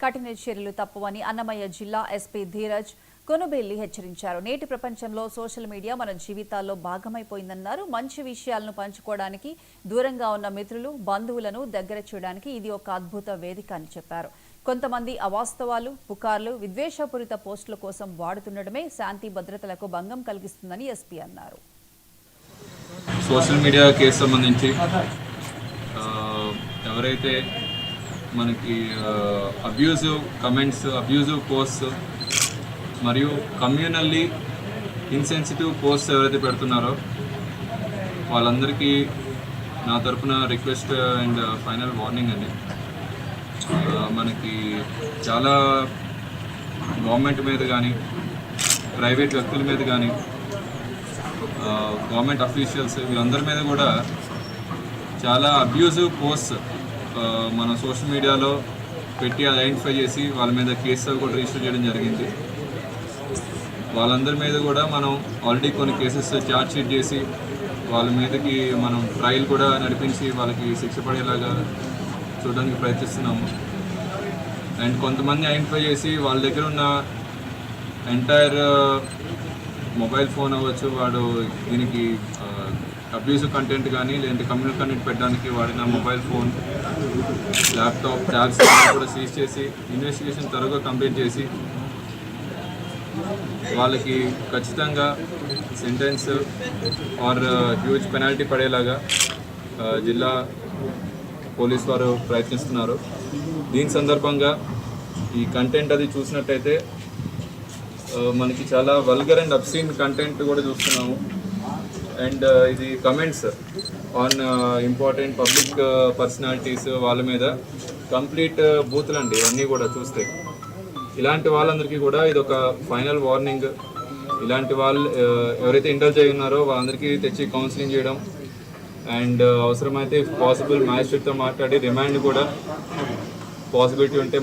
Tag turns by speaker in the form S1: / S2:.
S1: కఠిన చర్యలు తప్పవని అన్నమయ్య జిల్లా ఎస్పీ ధీరజ్ కొనుబెల్లి హెచ్చరించారు. నేటి ప్రపంచంలో సోషల్ మీడియా మన జీవితాల్లో భాగమైపోయిందన్నారు. మంచి విషయాలను పంచుకోవడానికి, దూరంగా ఉన్న మిత్రులు, బంధువులను దగ్గర చేయడానికి ఇది ఒక అద్భుత వేదిక అని చెప్పారు. కొంతమంది అవాస్తవాలు, పుకార్లు, విద్వేషపూరిత పోస్టుల కోసం వాడుతుండటమే శాంతి భద్రతలకు భంగం కలిగిస్తుందని ఎస్పీ అన్నారు.
S2: సోషల్ మీడియా కేసు సంబంధించి ఎవరైతే మనకి అబ్యూజివ్ కమెంట్స్, అబ్యూజివ్ పోస్ట్స్ మరియు కమ్యూనల్లీ ఇన్సెన్సిటివ్ పోస్ట్స్ ఎవరైతే పెడుతున్నారో వాళ్ళందరికీ నా తరఫున రిక్వెస్ట్ అండ్ ఫైనల్ వార్నింగ్ అండి. మనకి చాలా గవర్నమెంట్ మీద కానీ, ప్రైవేట్ వ్యక్తుల మీద కానీ, గవర్నమెంట్ అఫీషియల్స్ వీళ్ళందరి మీద కూడా చాలా అబ్యూజివ్ పోస్ట్స్ మన సోషల్ మీడియాలో పెట్టి ఐడెంటిఫై చేసి వాళ్ళ మీద కేసులు కూడా రిజిస్టర్ చేయడం జరిగింది. వాళ్ళందరి మీద కూడా మనం ఆల్రెడీ కొన్ని కేసెస్ ఛార్జ్ షీట్ చేసి వాళ్ళ మీదకి మనం ట్రయల్ కూడా నడిపించి వాళ్ళకి శిక్ష పడేలాగా చూడడానికి ప్రయత్నిస్తున్నాము. అండ్ కొంతమంది ఐడెంటిఫై చేసి వాళ్ళ దగ్గర ఉన్న ఎంటైర్ మొబైల్ ఫోన్ అవ్వచ్చు, వాడు దీనికి అబ్యూసివ్ కంటెంట్ కానీ లేదంటే కమ్యూనల్ కంటెంట్ పెట్టడానికి వాడిన మొబైల్ ఫోన్, ల్యాప్టాప్, ట్యాబ్స్ కూడా సీజ్ చేసి ఇన్వెస్టిగేషన్ త్వరగా కంప్లీట్ చేసి వాళ్ళకి ఖచ్చితంగా సెంటెన్స్ ఆర్ హ్యూజ్ పెనాల్టీ పడేలాగా జిల్లా పోలీస్ వారు ప్రయత్నిస్తున్నారు. దీని సందర్భంగా ఈ కంటెంట్ అది చూసినట్టయితే మనకి చాలా వల్గర్ అండ్ అబ్సీన్ కంటెంట్ కూడా చూస్తున్నాము. అండ్ ఇది comments on important public personalities వాళ్ళ మీద కంప్లీట్ బూతులండి ఇవన్నీ కూడా చూస్తే. ఇలాంటి వాళ్ళందరికీ కూడా ఇది ఒక ఫైనల్ వార్నింగ్. ఇలాంటి వాళ్ళు ఎవరైతే ఇండల్జ్ అయి ఉన్నారో వాళ్ళందరికీ తెచ్చి కౌన్సిలింగ్ చేయడం అండ్ అవసరమైతే పాసిబుల్ మ్యాజిస్ట్రేట్తో మాట్లాడి రిమాండ్ కూడా పాసిబిలిటీ ఉంటే